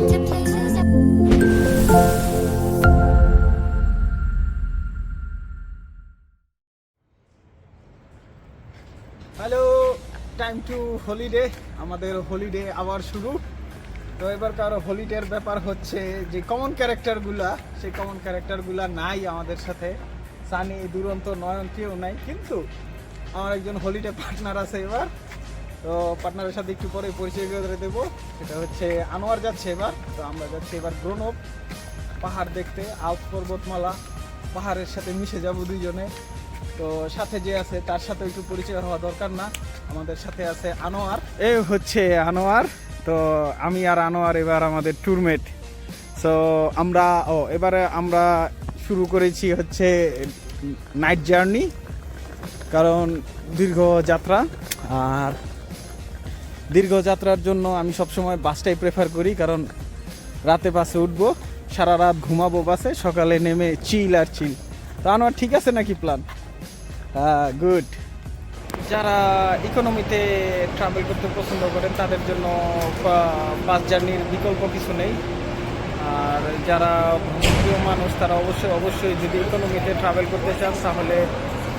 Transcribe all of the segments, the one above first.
Hello, time to holiday. আমাদের holiday আবার শুরু। তো এবারকার হলিডের ব্যাপার হচ্ছে যে কমন ক্যারেক্টারগুলা, সেই কমন ক্যারেক্টারগুলা নাই আমাদের সাথে। সানি, দুরন্ত, নয়ন কেউ নাই, কিন্তু আমার একজন হলিডে পার্টনার আছে এবার। তো পার্টনারের সাথে একটু পরে পরিচয় করে দেবো। সেটা হচ্ছে আনোয়ার যাচ্ছে এবার। তো আমরা যাচ্ছি এবার গ্রোনপ পাহাড় দেখতে, আল্পস পর্বতমালা পাহাড়ের সাথে মিশে যাব দুইজনে। তো সাথে যে আছে তার সাথে একটু পরিচয় হওয়া দরকার না? আমাদের সাথে আছে আনোয়ার। এই হচ্ছে আনোয়ার। তো আমি আর আনোয়ার এবার আমাদের ট্যুরমেট। সো এবারে আমরা শুরু করেছি হচ্ছে নাইট জার্নি, কারণ দীর্ঘ যাত্রা। আর দীর্ঘ যাত্রার জন্য আমি সবসময় বাসটাই প্রেফার করি, কারণ রাতে বাসে উঠবো, সারা রাত ঘুমাবো বাসে, সকালে নেমে চিল আর চিল। তো আনোয়ার ঠিক আছে নাকি প্ল্যান? গুড। যারা ইকোনমিতে ট্রাভেল করতে পছন্দ করেন তাদের জন্য বাস জার্নির বিকল্প কিছু নেই। আর যারা ভ্রমণপ্রিয় মানুষ তারা অবশ্যই যদি ইকোনমিতে ট্রাভেল করতে চান তাহলে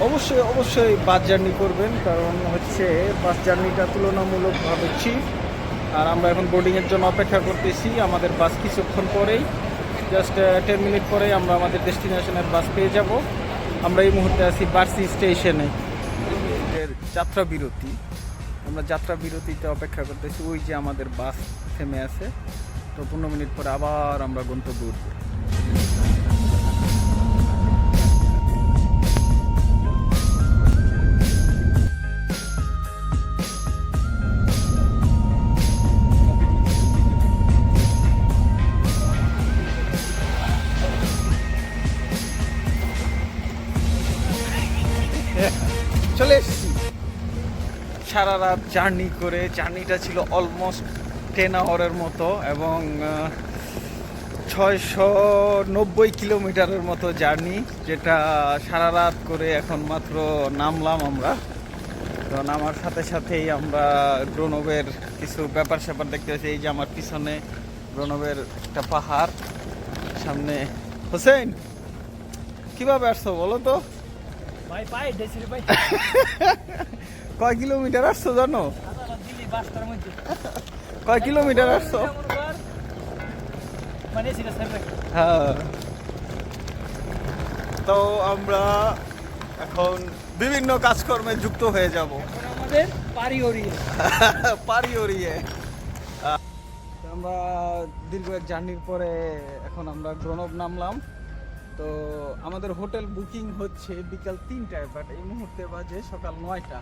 অবশ্যই বাস জার্নি করবেন, কারণ হচ্ছে বাস জার্নিটা তুলনামূলকভাবে চিপ। আর আমরা এখন বোর্ডিংয়ের জন্য অপেক্ষা করতেছি। আমাদের বাস কিছুক্ষণ পরেই, জাস্ট 10 মিনিট পরেই আমরা আমাদের ডেস্টিনেশনের বাস পেয়ে যাব। আমরা এই মুহূর্তে আছি বার্সি স্টেশনে। যাত্রা বিরতি, আমরা যাত্রা বিরতিতে অপেক্ষা করতেছি। ওই যে আমাদের বাস থেমে আছে। তো 15 মিনিট পরে আবার আমরা গন্তব্যে উঠব। চলে এসেছি সারা রাত জার্নি করে। জার্নিটা ছিল অলমোস্ট 10 আওয়ারের মতো, এবং 690 কিলোমিটারের মতো জার্নি, যেটা সারা রাত করে এখন মাত্র নামলাম আমরা। তো নামার সাথে সাথেই আমরা গ্রোনবের কিছু ব্যাপার স্যাপার দেখতে পাচ্ছি। এই যে আমার পিছনে গ্রোনবের একটা পাহাড়, সামনে। হোসেন, কিভাবে আসছো বলো তো? কয় কিলোমিটার আসছো জানো? কয় কিলোমিটার আসছো? হ্যাঁ। তো আমরা এখন বিভিন্ন কাজকর্মে যুক্ত হয়ে যাব আমাদের পারি ওড়িয়ে। আমরা দীর্ঘ এক জার্নির পরে এখন আমরা গ্রোনব নামলাম। তো আমাদের হোটেল বুকিং হচ্ছে বিকাল 3টায়, বাট এই মুহূর্তে বাজে সকাল 9টা।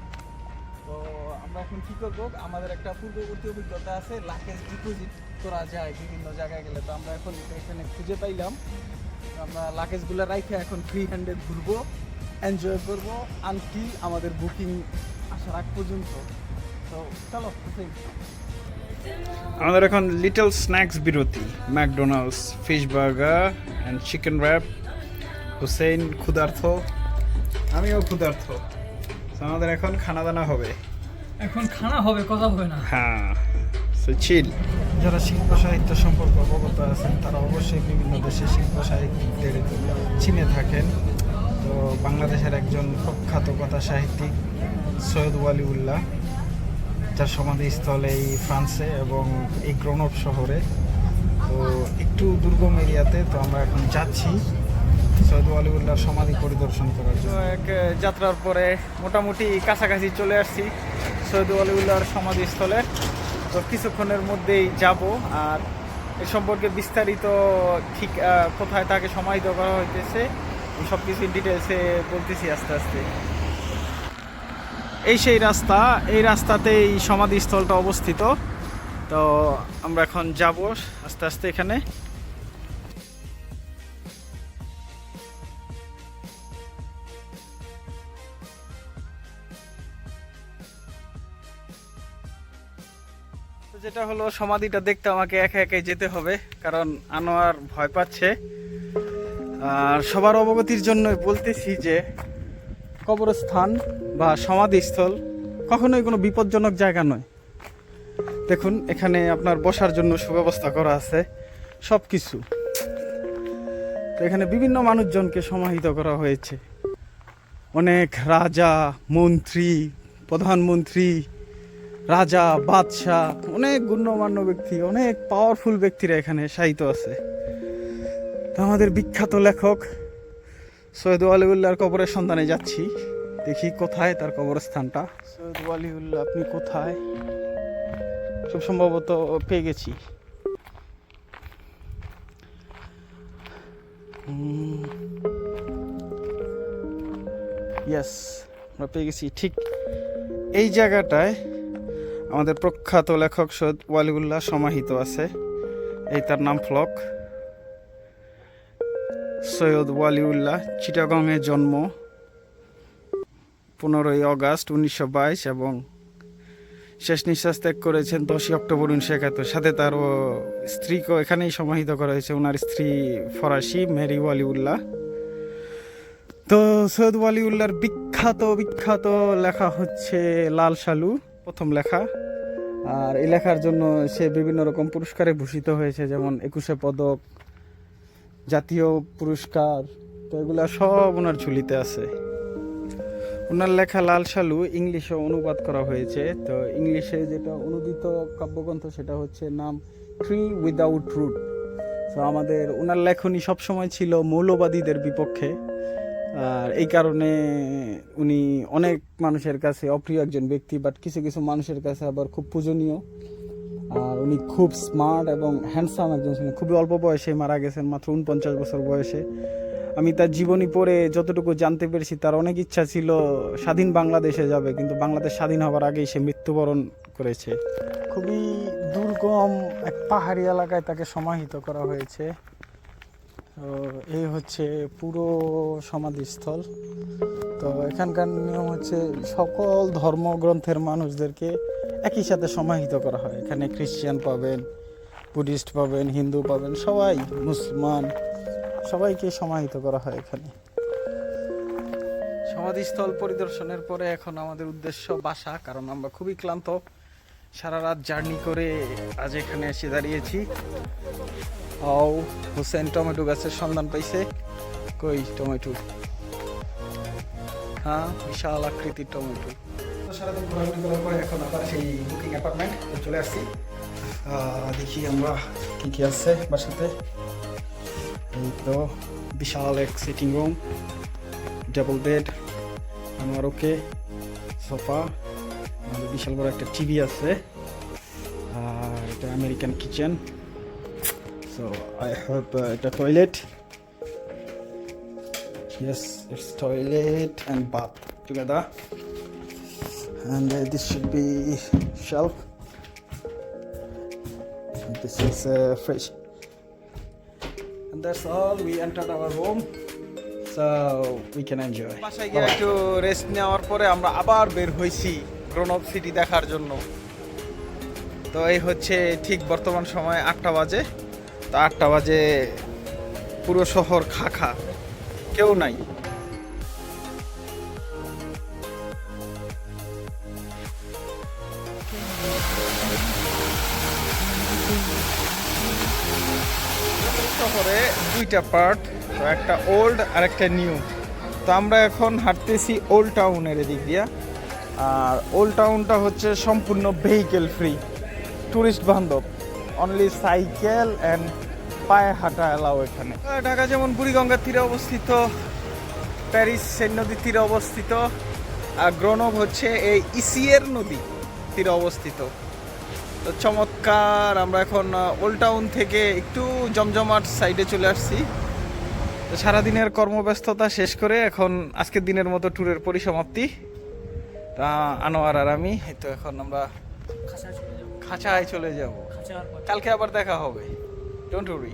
তো আমরা এখন কী করবো, আমাদের একটা পূর্ববর্তী অভিজ্ঞতা আছে, লাগেজ ডিপোজিট করা যায় বিভিন্ন জায়গায় গেলে। তো আমরা এখন এখানে খুঁজে পাইলাম। আমরা লাগেজগুলো রাইখে এখন ফ্রি হ্যান্ডে ঘুরবো, এনজয় করবো আনটিল আমাদের বুকিং আসার আগ পর্যন্ত। তো চলো। আমাদের এখন লিটল স্ন্যাক্স বিরতি, McDonald's fish burger and chicken wrap. Hussain ক্ষুধার্ত, আমিও ক্ষুধার্ত। আমাদের এখন খানা দানা হবে, কথা হবে না। হ্যাঁ, সো চিল। যারা শিল্প সাহিত্য সম্পর্কে অবগত আছেন তারা অবশ্যই বিভিন্ন দেশের শিল্প সাহিত্যিকদের চিনে থাকেন। তো বাংলাদেশের একজন প্রখ্যাত কথা সাহিত্যিক সৈয়দ ওয়ালিউল্লাহ, যার সমাধিস্থল এই ফ্রান্সে এবং এই গ্রোনব শহরে। তো একটু দুর্গম এরিয়াতে। তো আমরা এখন যাচ্ছি সৈয়দ ওয়ালিউল্লাহর সমাধি পরিদর্শন করার জন্য। এক যাত্রার পরে মোটামুটি কাছাকাছি চলে আসছি সৈয়দ ওয়ালিউল্লাহর সমাধিস্থলে। তো কিছুক্ষণের মধ্যেই যাব। আর এ সম্পর্কে বিস্তারিত ঠিক কোথায় তাকে সমাহিত করা হইতেছে সব কিছু ডিটেলসে বলতেছি আস্তে আস্তে। এই সেই রাস্তা, এই রাস্তাতেই সমাধিস্থলটা অবস্থিত। তো আমরা এখন যাব আস্তে আস্তে এখানে। যেটা হলো, সমাধিটা দেখতে আমাকে একা একাই যেতে হবে, কারণ আনোয়ার ভয় পাচ্ছে। আর সবার অবগতির জন্যই বলতেছি যে কবরস্থান বা সমাধিস্থল কখনোই কোনো বিপজ্জনক জায়গা নয়। দেখুন এখানে আপনার বসার জন্য সুব্যবস্থা করা আছে সব কিছু। তো এখানে বিভিন্ন মানুষজনকে সমাহিত করা হয়েছে, অনেক রাজা, মন্ত্রী, প্রধানমন্ত্রী, রাজা, বাদশাহ, অনেক গণ্যমান্য ব্যক্তি, অনেক পাওয়ারফুল ব্যক্তিরা এখানে শায়িত আছে। তো আমাদের বিখ্যাত লেখক সৈয়দ ওয়ালিউল্লাহর কবরের সন্ধানে যাচ্ছি, দেখি কোথায় তার কবরস্থানটা। সৈয়দ ওয়ালিউল্লাহ আপনি কোথায়? খুব সম্ভবত পেয়ে গেছি। ইয়েস, আমরা পেয়ে গেছি। ঠিক এই জায়গাটায় আমাদের প্রখ্যাত লেখক সৈয়দ ওয়ালিউল্লাহ সমাহিত আছে। এই তার নাম ফলক। সৈয়দ ওয়ালিউল্লাহ চিটাগংয়ে জন্ম 15ই অগাস্ট 1922 এবং শেষ নিঃশ্বাস ত্যাগ করেছেন 10ই অক্টোবর 1971। সাথে তার স্ত্রীকেও এখানেই সমাহিত করা হয়েছে। ওনার স্ত্রী ফরাসি মেরি ওয়ালিউল্লাহ। তো সৈয়দ ওয়ালিউল্লাহর বিখ্যাত লেখা হচ্ছে লাল সালু, প্রথম লেখা। আর এই লেখার জন্য সে বিভিন্ন রকম পুরস্কারে ভূষিত হয়েছে, যেমন 21 পদক, জাতীয় পুরস্কার। তো এগুলা সব ওনার ঝুলিতে আছে। ওনার লেখা লাল সালু ইংলিশে অনুবাদ করা হয়েছে। তো ইংলিশে যেটা অনুদিত কাব্যগ্রন্থ সেটা হচ্ছে নাম ট্রি উইদাউট রুট। তো আমাদের ওনার লেখনী সবসময় ছিল মৌলবাদীদের বিপক্ষে, আর এই কারণে উনি অনেক মানুষের কাছে অপ্রিয় একজন ব্যক্তি, বাট কিছু কিছু মানুষের কাছে আবার খুব পূজনীয়। আর উনি খুব স্মার্ট এবং হ্যান্ডসাম একজন ছিলেন। খুবই অল্প বয়সে মারা গেছেন, মাত্র 49 বছর বয়সে। আমি তার জীবনী পড়ে যতটুকু জানতে পেরেছি, তার অনেক ইচ্ছা ছিল স্বাধীন বাংলাদেশে যাবে, কিন্তু বাংলাদেশ স্বাধীন হওয়ার আগেই সে মৃত্যুবরণ করেছে। খুবই দুর্গম এক পাহাড়ি এলাকায় তাকে সমাহিত করা হয়েছে। তো এই হচ্ছে পুরো সমাধিস্থল। তো এখানকার নিয়ম হচ্ছে সকল ধর্মগ্রন্থের মানুষদেরকে একই সাথে সমাহিত করা হয়। এখানে খ্রিস্টান পাবেন, বুদ্ধিস্ট পাবেন, হিন্দু পাবেন, সবাই, মুসলমান, সবাইকে সমাহিত করা হয় এখানে। সমাধিস্থল পরিদর্শনের পরে এখন আমাদের উদ্দেশ্য বাসা, কারণ আমরা খুবই ক্লান্ত। সারা রাত জার্নি করে আজ এখানে এসে দাঁড়িয়েছি। হোসেন টমেটো গাছের সন্ধান পাইছে। কই টমেটো? হ্যাঁ, বিশাল আকৃতির টমেটো। সারাদিন ঘোরাঘুরি করার পরে এখন আবার সেই বুকিং অ্যাপার্টমেন্ট চলে আসছি। দেখি আমরা কি আছে বাসাতে। এই তো বিশাল এক সিটিং রুম, ডাবল বেড, আমার ওকে সোফা, আমাদের বিশাল বড় একটা টিভি আছে, আর এটা American kitchen. So I have এটা toilet. Yes, it's toilet and bath together, and this should be shelf. And this is fridge, and that's all. We entered our room, so we can enjoy. বাসায় গিয়ে একটু rest নেওয়ার পরে আমরা আবার বের হইছি গ্রোনভ সিটি দেখার জন্য। তো এই হচ্ছে ঠিক বর্তমান সময় 8টা বাজে। তো 8টা বাজে পুরো শহর খাখা, কেউ নাই। শহরে দুইটা পার্ট, তো একটা ওল্ড আর একটা নিউ। তো আমরা এখন হাঁটতেছি ওল্ড টাউনের এদিক দিয়া। আর ওল্ড টাউনটা হচ্ছে সম্পূর্ণ ভেহিকেল ফ্রি, টুরিস্ট বান্ধব, অনলি সাইকেল অ্যান্ড পায়ে হাঁটা এলাও এখানে। ঢাকা যেমন বুড়িগঙ্গার তীরে অবস্থিত, প্যারিস সেন নদীর তীরে অবস্থিত, আর গ্রোনভ হচ্ছে এই ইসিএর নদী তীরে অবস্থিত। তো চমৎকার। আমরা এখন ওল্ড টাউন থেকে একটু জমজমাট সাইডে চলে আসছি। তো সারাদিনের কর্মব্যস্ততা শেষ করে এখন আজকের দিনের মতো ট্যুরের পরিসমাপ্তি। তা আনোয়ার আর আমি তো এখন আমরা খাঁচায় চলে যাব। কালকে আবার দেখা হবে, ডোন্ট ওয়ারি।